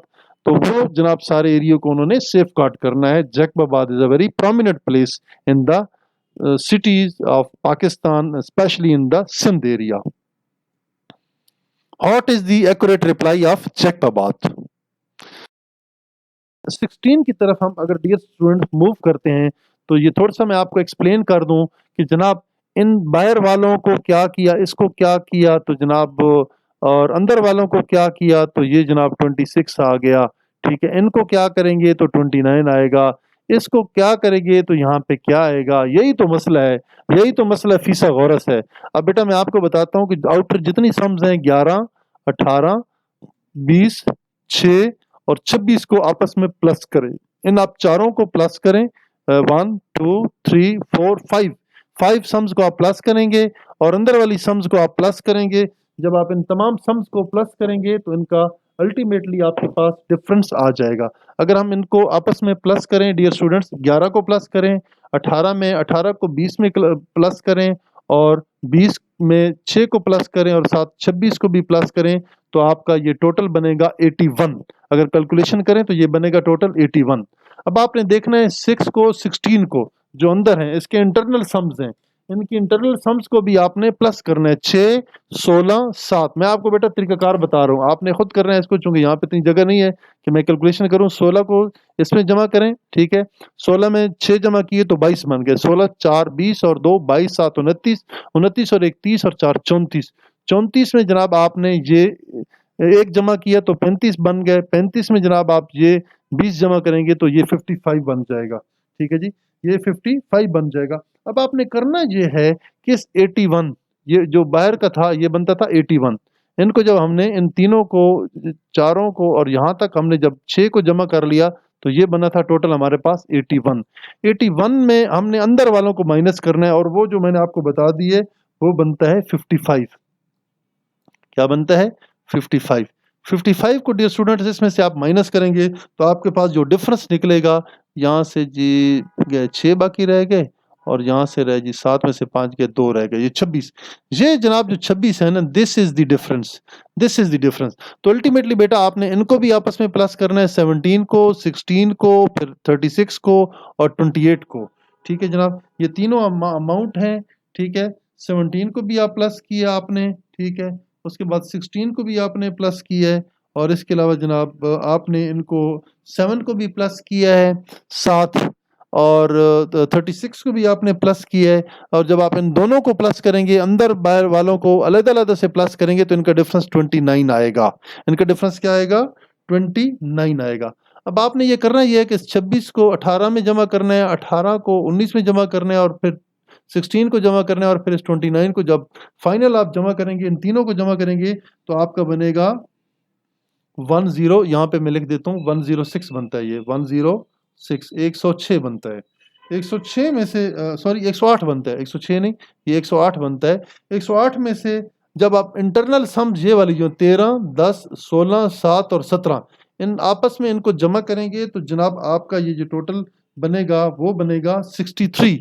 तो वो जनाब सारे एरिया को उन्होंने सेफ गार्ड करना है। Jacobabad is a very prominent place in the cities of Pakistan, especially in the Sindh area. What is the accurate reply of Jacobabad? 16 की तरफ हम अगर डियर स्टूडेंट मूव करते हैं, तो ये थोड़ा सा मैं आपको एक्सप्लेन कर दूं कि जनाब इन बाहर वालों को क्या किया, इसको क्या किया, तो जनाब और अंदर वालों को क्या किया, तो ये जनाब 26 आ गया, ठीक है। इनको क्या करेंगे तो 29 आएगा। इसको क्या करेंगे तो यहाँ पे क्या आएगा। यही तो मसला है, यही तो मसला फीसा गौरस है। अब बेटा मैं आपको बताता हूँ कि आउटर जितनी सम्स हैं 11, 18, 20, 6 और 26 को आपस में प्लस करें। इन आप चारों को प्लस करें, 1 2 3 4 5, 5 सम्स को आप प्लस करेंगे, और अंदर वाली सम्स को आप प्लस करेंगे। जब आप इन तमाम सम्स को प्लस करेंगे तो इनका अल्टीमेटली आपके पास डिफरेंस आ जाएगा। अगर हम इनको आपस में प्लस करें डियर स्टूडेंट्स, 11 को प्लस करें 18 में, 18 को 20 में प्लस करें, और 20 में 6 को प्लस करें, और साथ 26 को भी प्लस करें, तो आपका ये टोटल बनेगा 81। अगर कैलकुलेशन करें तो ये बनेगा टोटल 81। अब आपने देखना है 6 को 16 को जो अंदर हैं, इसके इंटरनल सम्स हैं, इनकी इंटरनल सम्स को भी आपने प्लस करना है। 6, 16, 7। मैं आपको बेटा तरीकाकार बता रहा हूँ, आपने खुद करना है इसको, चूंकि यहाँ पे इतनी जगह नहीं है कि मैं कैलकुलेशन करूँ। 16 को इसमें जमा करें, ठीक है। 16 में 6 जमा किए तो 22 बन गए। 16 4 20 और 2 22, 7 29, 29 और 1 30 और 4 34। 34 में जनाब आपने ये एक जमा किया तो 35 बन गए। 35 में जनाब आप ये 20 जमा करेंगे तो ये 55 बन जाएगा, ठीक है जी, ये 55 बन जाएगा। अब आपने करना ये है कि इस 81, ये जो बाहर का था ये बनता था 81, इनको जब हमने इन तीनों को, चारों को, और यहाँ तक हमने जब 6 को जमा कर लिया तो ये बना था टोटल हमारे पास 81। 81 में हमने अंदर वालों को माइनस करना है और वो जो मैंने आपको बता दी है वो बनता है 55। क्या बनता है? 55। 55 को डियर स्टूडेंट्स इसमें से आप माइनस करेंगे तो आपके पास जो डिफरेंस निकलेगा, यहाँ से जी गए 6 बाकी रह गए और यहाँ से रह जी 7 में से 5 गए 2 रह गए, ये 26। ये जनाब जो 26 है ना, this is the difference, this is the difference. तो अल्टीमेटली बेटा आपने इनको भी आपस में प्लस करना है, 17 को, 16 को, फिर 36 को और 28 को। ठीक है जनाब, ये तीनों अमाउंट हैं। ठीक है, 17 को भी आप प्लस किया आपने, ठीक है, उसके बाद 16 को भी आपने प्लस किया है और इसके अलावा जनाब आपने इनको 7 को भी प्लस किया है साथ, और 36 को भी आपने प्लस किया है। और जब आप इन दोनों को प्लस करेंगे, अंदर बाहर वालों को अलग अलग से प्लस करेंगे तो इनका डिफरेंस 29 आएगा। इनका डिफरेंस क्या आएगा? 29 आएगा। अब आपने ये करना ये है कि 26 को 18 में जमा करना है, 18 को 19 में जमा करना है और फिर 16 को जमा करना है और फिर इस 29 को जब फाइनल आप जमा करेंगे, इन तीनों को जमा करेंगे तो आपका बनेगा 10, यहाँ पे मैं लिख देता हूँ 106 बनता है, ये 106 106 बनता है। 106 में से सॉरी 108 बनता है, 106 नहीं, ये 108 बनता है। 108 में से जब आप इंटरनल सम ये वाली जो 13, 10, 16, 7 और 17 इन आपस में इनको जमा करेंगे तो जनाब आपका ये जो टोटल बनेगा वो बनेगा 63।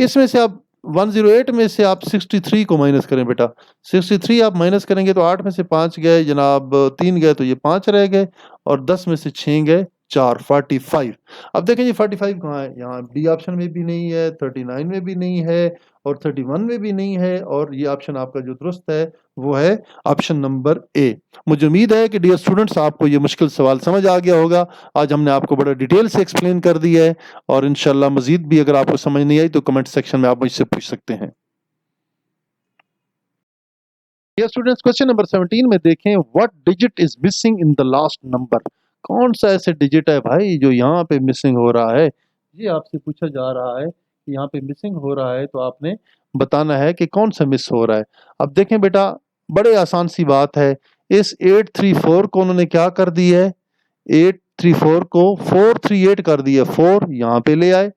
इसमें से आप 108 में से आप 63 को माइनस करें बेटा। 63 आप माइनस करेंगे तो 8 में से 5 गए जनाब, 3 गए तो ये 5 रह गए और 10 में से 6 गए 4, 45। अब देखें जी 45 कहाँ है? यहाँ डी ऑप्शन में भी नहीं है, 39 में भी नहीं है और 31 में भी नहीं है, और ये ऑप्शन आपका जो दुरुस्त है वो है ऑप्शन नंबर ए। मुझे उम्मीद है कि डियर स्टूडेंट्स आपको ये मुश्किल सवाल समझ आ गया होगा। आज हमने आपको बड़ा डिटेल से एक्सप्लेन कर दिया है और इंशाल्लाह मजीद भी अगर आपको समझ नहीं आई तो कमेंट सेक्शन में आप मुझसे पूछ सकते हैं। डियर स्टूडेंट्स, क्वेश्चन नंबर 17 में देखें, what digit is missing in the last number? कौन सा ऐसे डिजिट है भाई जो यहाँ पे मिसिंग हो रहा है? ये आपसे पूछा जा रहा है कि यहाँ पे मिसिंग हो रहा है तो आपने बताना है कि कौन सा मिस हो रहा है। अब देखें बेटा, बड़े आसान सी बात है। इस 834 को उन्होंने क्या कर दिया है? 834 को 438 कर दिया। 4 यहाँ पे ले आए,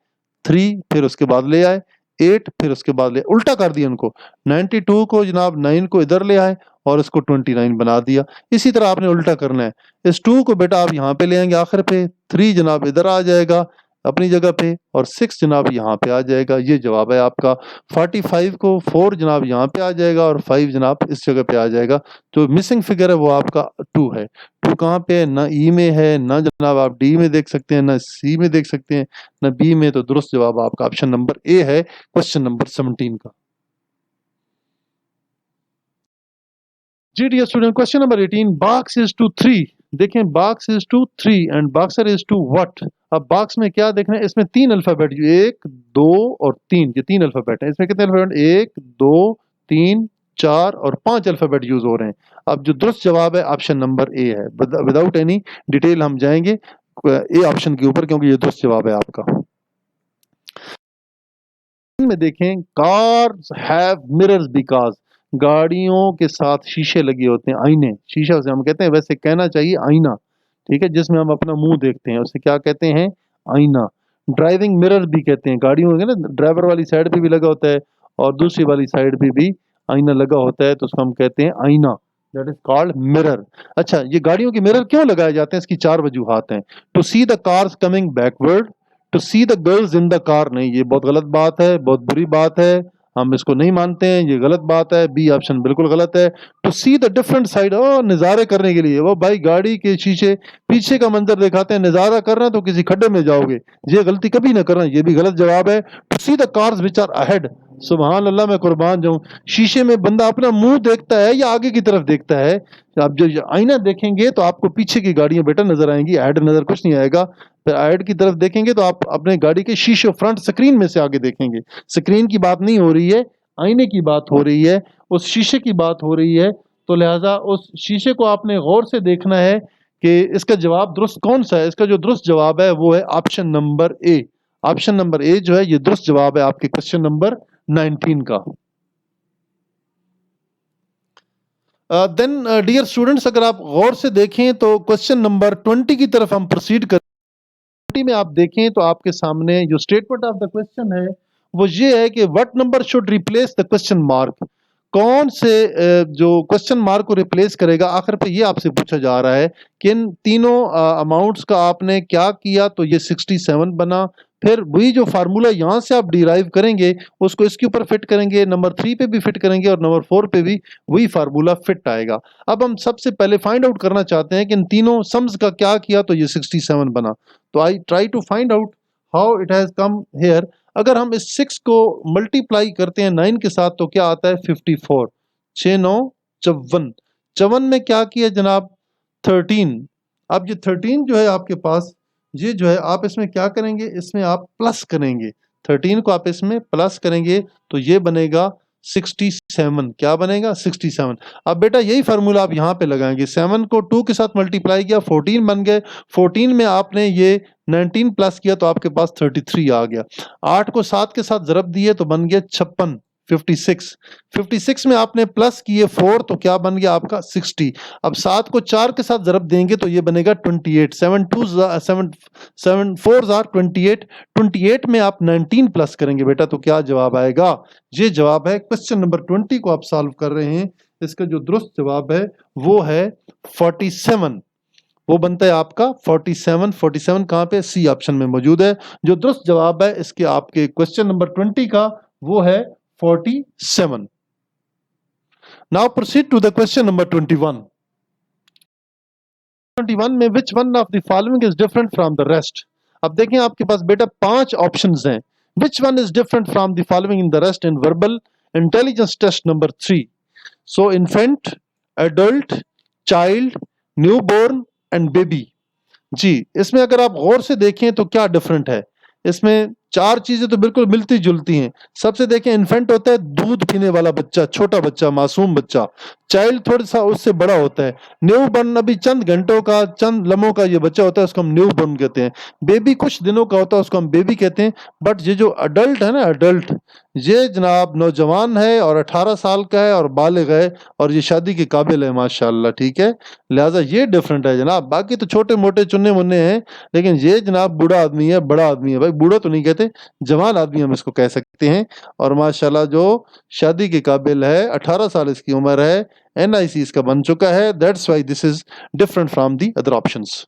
3 फिर उसके बाद ले आए, 8 फिर उसके बाद ले उल्टा कर दिया उनको। 92 को जनाब 9 को इधर ले आए और इसको 29 बना दिया। इसी तरह आपने उल्टा करना है। इस 2 को बेटा आप यहाँ पे ले आएंगे आखिर पे, 3 जनाब इधर आ जाएगा अपनी जगह पे और 6 जनाब यहाँ पे आ जाएगा। ये जवाब है आपका। 45 को 4 जनाब यहाँ पे आ जाएगा और 5 जनाब इस जगह पे आ जाएगा। जो मिसिंग फिगर है वो आपका 2 है। 2 कहाँ पे है? ना ई में है, ना जनाब आप डी में देख सकते हैं, ना सी में देख सकते हैं, ना बी में। तो दुरुस्त जवाब आपका ऑप्शन नंबर ए है क्वेश्चन नंबर 17 का। जी dear student, question number 18, box is to 3। देखें, box is to 3 and boxer is to what? अब बॉक्स में क्या देखना है? इसमें 3 अल्फाबेट, 1, 2 और 3, ये 3 अल्फाबेट है। इसमें कितने अल्फाबेट? 1, 2, 3, 4 और 5 अल्फाबेट यूज हो रहे हैं। अब जो दुरुस्त जवाब है ऑप्शन नंबर ए है। विदाउट एनी डिटेल हम जाएंगे ए ऑप्शन के ऊपर क्योंकि ये दुरुस्त जवाब है आपका। में देखें, कार्स हैव मिरर्स बिकॉज, गाड़ियों के साथ शीशे लगे होते हैं, आईने। शीशा से हम कहते हैं, वैसे कहना चाहिए आईना, ठीक है, जिसमें हम अपना मुंह देखते हैं, उसे क्या कहते हैं? आईना। ड्राइविंग मिरर भी कहते हैं, गाड़ियों के ना ड्राइवर वाली साइड पे भी लगा होता है और दूसरी वाली साइड पे भी आईना लगा होता है, तो उसको हम कहते हैं आईना, दैट इज कॉल्ड मिरर। अच्छा, ये गाड़ियों के मिरर क्यों लगाए जाते हैं? इसकी 4 वजूहात हैं। To see the cars coming backward, to see the girls in the car. नहीं, ये बहुत गलत बात है, बहुत बुरी बात है, हम इसको नहीं मानते हैं, ये गलत बात है। बी ऑप्शन बिल्कुल गलत है। To see the different side, नज़ारे करने के लिए, वो भाई गाड़ी के शीशे पीछे का मंजर दिखाते हैं, नज़ारा करना तो किसी खड्डे में जाओगे, ये गलती कभी ना करना, ये भी गलत जवाब है। To see the cars which are ahead, सुभान अल्लाह, मैं कुर्बान जाऊं, शीशे में बंदा अपना मुंह देखता है या आगे की तरफ देखता है? आप जो आईना देखेंगे तो आपको पीछे की गाड़ियां बेटा नजर आएंगी, ऐड नजर कुछ नहीं आएगा। फिर ऐड की तरफ देखेंगे तो आप अपने गाड़ी के शीशे फ्रंट स्क्रीन में से आगे देखेंगे। स्क्रीन की बात नहीं हो रही है, आईने की बात हो रही है, उस शीशे की बात हो रही है। तो लिहाजा उस शीशे को आपने गौर से देखना है कि इसका जवाब दुरुस्त कौन सा है। इसका जो दुरुस्त जवाब है वो है ऑप्शन नंबर ए। ऑप्शन नंबर ए जो है ये दुरुस्त जवाब है आपके क्वेश्चन नंबर 19 का। देन डियर स्टूडेंट्स, अगर आप गौर से देखें तो क्वेश्चन नंबर 20 की तरफ हम प्रोसीड कर में आप देखें तो आपके सामने जो स्टेटमेंट ऑफ द क्वेश्चन है वो ये है कि what number should replace the question mark, कौन से जो क्वेश्चन मार्क को रिप्लेस करेगा। आखिर पे ये आपसे पूछा जा रहा है कि इन तीनों अमाउंट्स का आपने क्या किया, तो ये 67 बना। फिर वही जो फार्मूला यहाँ से आप डिराइव करेंगे उसको इसके ऊपर फिट करेंगे, नंबर 3 पे भी फिट करेंगे और नंबर 4 पे भी वही फार्मूला फिट आएगा। अब हम सबसे पहले फाइंड आउट करना चाहते हैं कि इन तीनों सम्स का क्या किया, तो ये 67 बना। तो I try to find out how it has come here. अगर हम इस 6 को मल्टीप्लाई करते हैं 9 के साथ तो क्या आता है 54, 6 9 54, 54 में क्या किया जनाब 13। अब ये 13 जो है आपके पास, ये जो है आप इसमें क्या करेंगे, इसमें आप प्लस करेंगे, 13 को आप इसमें प्लस करेंगे तो ये बनेगा 67। क्या बनेगा 67। अब बेटा यही फार्मूला आप यहाँ पे लगाएंगे, 7 को 2 के साथ मल्टीप्लाई किया 14 बन गए, 14 में आपने ये 19 प्लस किया तो आपके पास 33 आ गया। 8 को 7 के साथ ज़रब दिए तो बन गया 56, 56। 56 में आपने प्लस किए 4 तो क्या बन गया आपका 60। अब 7 को 4 के साथ ज़रब देंगे तो ये बनेगा 28, 7 2 7 7 4 आर 28। 28 में आप 19 प्लस करेंगे बेटा तो क्या जवाब आएगा, ये जवाब है। क्वेश्चन नंबर 20 को आप सॉल्व कर रहे हैं, इसका जो दुरुस्त जवाब है वो है 47। वो बनता है आपका 47। 47 कहां पे, सी ऑप्शन में मौजूद है। जो दुरुस्त जवाब है इसके आपके क्वेश्चन नंबर 20 का वो है 47। Now proceed to the question number 21। 21 में which one of the following is different from the rest. अब देखें आपके पास बेटा 5 ऑप्शंस हैं। Which one is different from the following in the rest in verbal intelligence test number 3। So infant, adult, child, newborn and baby. जी, इसमें अगर आप गौर से देखें तो क्या डिफरेंट है, इसमें 4 चीजें तो बिल्कुल मिलती जुलती हैं। सबसे देखें, इन्फेंट होता है दूध पीने वाला बच्चा, छोटा बच्चा, मासूम बच्चा। चाइल्ड थोड़ा सा उससे बड़ा होता है। न्यू बॉर्न अभी चंद घंटों का, चंद लम्हों का ये बच्चा होता है, उसको हम न्यू बॉर्न कहते हैं। बेबी कुछ दिनों का होता है, उसको हम बेबी कहते हैं। बट ये जो अडल्ट है ना, अडल्ट, ये जनाब नौजवान है और 18 साल का है और बालिग है और ये शादी के काबिल है माशाल्लाह, ठीक है। लिहाजा ये डिफरेंट है जनाब। बाकी तो छोटे मोटे चुन्ने मुन्ने हैं, लेकिन ये जनाब बूढ़ा आदमी है, बड़ा आदमी है। भाई बूढ़ा तो नहीं कहते, जवान आदमी हम इसको कह सकते हैं। और माशाल्लाह जो शादी के काबिल है, 18 साल इसकी उम्र है, NIC इसका बन चुका है। That's why this is different from the other options.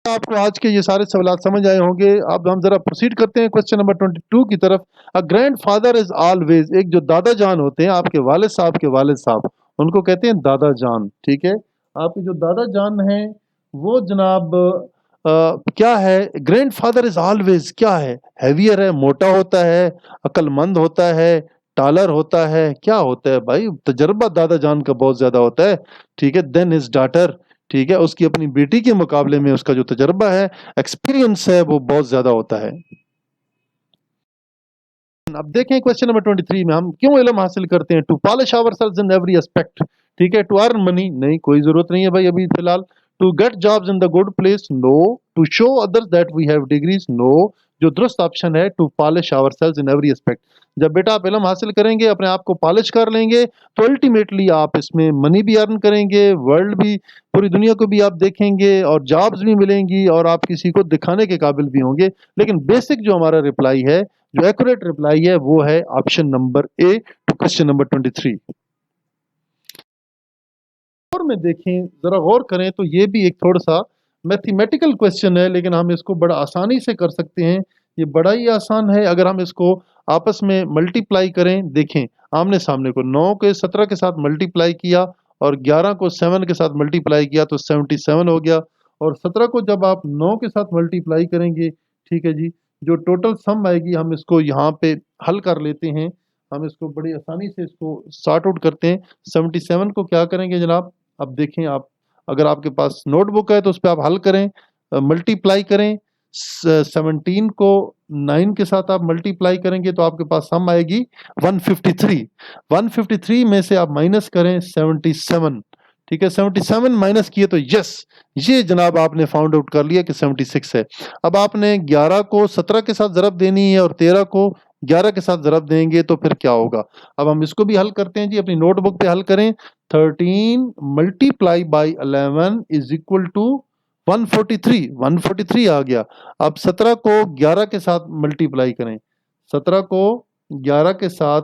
आपको आज के ये सारे सवाल समझ आए होंगे। अब हम जरा प्रोसीड करते हैं क्वेश्चन नंबर 22 की तरफ। A grand father is always, एक जो दादा जान होते हैं, आपके वालिद साहब उनको कहते हैं दादा जान, ठीक है। आपके जो दादा जान हैं वो जनाब क्या है, ग्रैंड फादर इज ऑलवेज क्या है, हैवियर है, मोटा होता है, अक्लमंद होता है, टालर होता है, क्या होता है भाई, तजर्बा दादा जान का बहुत ज्यादा होता है, ठीक है। देन हिज डॉटर, ठीक है, उसकी अपनी बेटी के मुकाबले में उसका जो तजर्बा है, एक्सपीरियंस है, वो बहुत ज्यादा होता है। अब देखें क्वेश्चन नंबर 23 में हम क्यों इल्म हासिल करते हैं। To polish ourselves in every aspect, ठीक है। टू अर्न मनी, नहीं कोई जरूरत नहीं है भाई अभी फिलहाल। To get jobs in the good place, no. To show others that we have degrees, no. जो दुरुस्त ऑप्शन है to polish ourselves in every aspect. जब बेटा आप इल्म हासिल करेंगे, अपने आप को पॉलिश कर लेंगे, तो अल्टीमेटली आप इसमें मनी भी अर्न करेंगे, वर्ल्ड भी, पूरी दुनिया को भी आप देखेंगे और जॉब्स भी मिलेंगी और आप किसी को दिखाने के काबिल भी होंगे। लेकिन बेसिक जो हमारा रिप्लाई है, जो एक्यूरेट रिप्लाई है, वो है option number A to question number 23। और में देखें, जरा गौर करें तो ये भी एक थोड़ा सा मैथमेटिकल क्वेश्चन है, लेकिन हम इसको बड़ा आसानी से कर सकते हैं। ये बड़ा ही आसान है अगर हम इसको आपस में मल्टीप्लाई करें। देखें आमने सामने को, 9 के 17 के साथ मल्टीप्लाई किया और 11 को 7 के साथ मल्टीप्लाई किया तो 77 हो गया। और 17 को जब आप 9 के साथ मल्टीप्लाई करेंगे, ठीक है जी, जो टोटल सम आएगी, हम इसको यहाँ पे हल कर लेते हैं। हम इसको बड़ी आसानी से इसको सॉर्ट आउट करते हैं। 77 को क्या करेंगे जनाब, अब देखें आप, अगर आपके पास नोटबुक है तो उस पर आप हल करें, मल्टीप्लाई करें। 17 को 9 के साथ आप मल्टीप्लाई करेंगे तो आपके पास सम आएगी 153। 153 में से आप माइनस करें 77, ठीक है। 77 माइनस किए तो यस, ये जनाब आपने फाउंड आउट कर लिया कि 76 है। अब आपने 11 को 17 के साथ ज़रब देनी है और 13 को 11 के साथ ज़रब देंगे तो फिर क्या होगा। अब हम इसको भी हल करते हैं जी, अपनी नोटबुक पे हल करें। 13 multiply by 11 is equal to 143 आ गया। अब 17 को 11 के साथ मल्टीप्लाई करें, 17 को 11 के साथ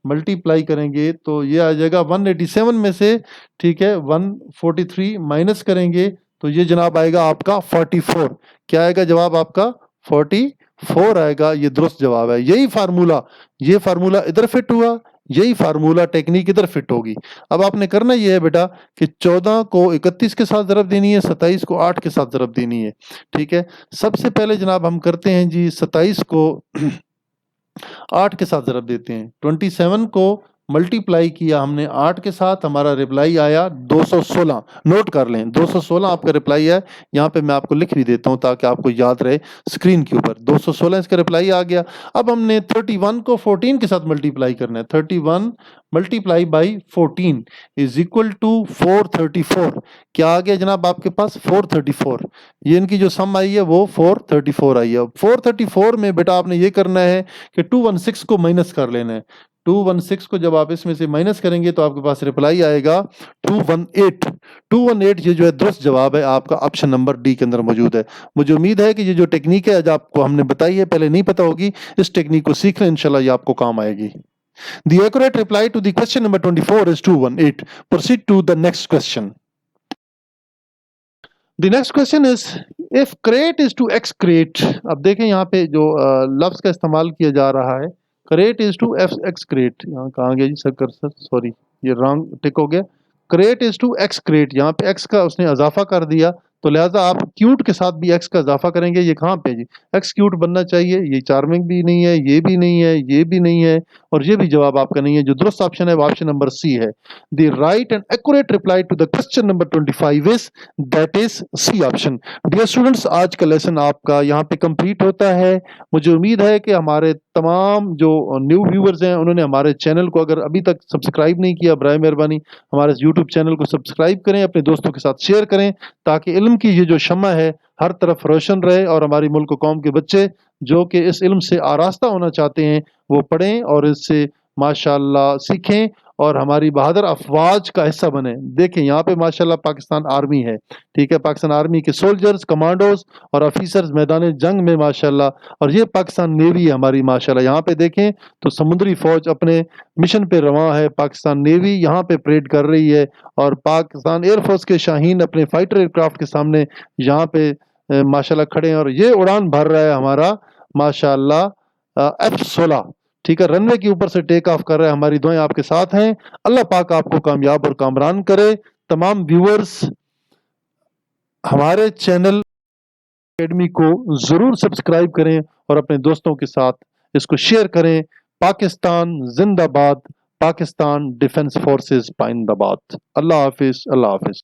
मल्टीप्लाई करेंगे तो ये आ जाएगा 187 में से, ठीक है, 143 माइनस करेंगे तो ये जनाब आएगा आपका 44। क्या आएगा जवाब आपका? 44 आएगा। ये दुरुस्त जवाब है। ये फार्मूला इधर फिट हुआ, यही फार्मूला टेक्निक इधर फिट होगी। अब आपने करना ये है बेटा कि 14 को 31 के साथ ज़रब देनी है, 27 को 8 के साथ ज़रब देनी है, ठीक है। सबसे पहले जनाब हम करते हैं जी 27 को 8 के साथ ज़रब देते हैं। 27 को मल्टीप्लाई किया हमने 8 के साथ, हमारा रिप्लाई आया 216। नोट कर लें 216 आपका रिप्लाई है। यहाँ पे मैं आपको लिख भी देता हूँ ताकि आपको याद रहे स्क्रीन के ऊपर। 216 इसका रिप्लाई आ गया। अब हमने 31 को 14 के साथ मल्टीप्लाई करना है। 31 multiply by 14 is equal to 434। क्या आ गया जनाब आपके पास? 434। ये इनकी जो सम आई है वो 434 आई है। 434 में बेटा आपने ये करना है कि 216 को माइनस कर लेना है। 216 को जब आप इसमें से माइनस करेंगे तो आपके पास रिप्लाई आएगा 218। 218 ये जो है दुरुस्त जवाब है आपका, ऑप्शन नंबर डी के अंदर मौजूद है। मुझे उम्मीद है कि ये जो टेक्निक है आज आपको हमने बताई है, पहले नहीं पता होगी, इस टेक्निक को सीख लें, इंशाल्लाह ये आपको काम आएगी। The accurate reply to the question number 24 is 218. Proceed to the next question. The next question is if crate is to x crate। अब देखें यहाँ पे जो लफ्ज का इस्तेमाल किया जा रहा है, crate is to F X crate. यहाँ कहाँ गया जी सर कर्सर, सॉरी ये रॉन्ग टिक हो गया। Crate is to X crate, यहाँ पे एक्स का उसने इजाफा कर दिया तो लिहाजा आप क्यूट के साथ भी एक्स का इजाफा करेंगे। ये कहाँ पे जी? एक्स क्यूट बनना चाहिए। ये चार्मिंग भी नहीं है, ये भी नहीं है, ये भी नहीं है, और ये भी जवाब आपका नहीं है। जो दुरुस्त ऑप्शन है वो ऑप्शन नंबर सी है। The right and accurate reply to the question number 25 is that is C option. Dear students, आज का लेसन आपका यहाँ पे कंप्लीट होता है। मुझे उम्मीद है कि हमारे तमाम जो न्यू व्यूअर्स हैं उन्होंने हमारे चैनल को अगर अभी तक सब्सक्राइब नहीं किया, बराए मेहरबानी हमारे यूट्यूब चैनल को सब्सक्राइब करें, अपने दोस्तों के साथ शेयर करें ताकि इल्म की ये जो शम्मा है हर तरफ रोशन रहे और हमारी मुल्क कौम के बच्चे जो कि इस इल्म से आरास्ता होना चाहते हैं वो पढ़ें और इससे माशाल्लाह सीखें और हमारी बहादुर अफवाज का हिस्सा बने। देखें यहाँ पे माशाल्लाह पाकिस्तान आर्मी है, ठीक है, पाकिस्तान आर्मी के सोल्जर्स, कमांडोज और ऑफिसर्स मैदान जंग में माशाल्लाह, और ये पाकिस्तान नेवी है हमारी माशाल्लाह। यहाँ पे देखें तो समुद्री फौज अपने मिशन पे रवां है, पाकिस्तान नेवी यहाँ पे परेड कर रही है और पाकिस्तान एयरफोर्स के शाहीन अपने फाइटर एयरक्राफ्ट के सामने यहाँ पे माशाल्लाह खड़े हैं और ये उड़ान भर रहा है हमारा माशाल्लाह F-16, ठीक है, रनवे के ऊपर से टेक ऑफ कर रहा है। हमारी दुआएं आपके साथ हैं। अल्लाह पाक आपको कामयाब और कामरान करे। तमाम व्यूअर्स हमारे चैनल एकेडमी को जरूर सब्सक्राइब करें और अपने दोस्तों के साथ इसको शेयर करें। पाकिस्तान जिंदाबाद, पाकिस्तान डिफेंस फोर्सेस पाइंदाबाद। अल्लाह हाफिज, अल्लाह हाफिज।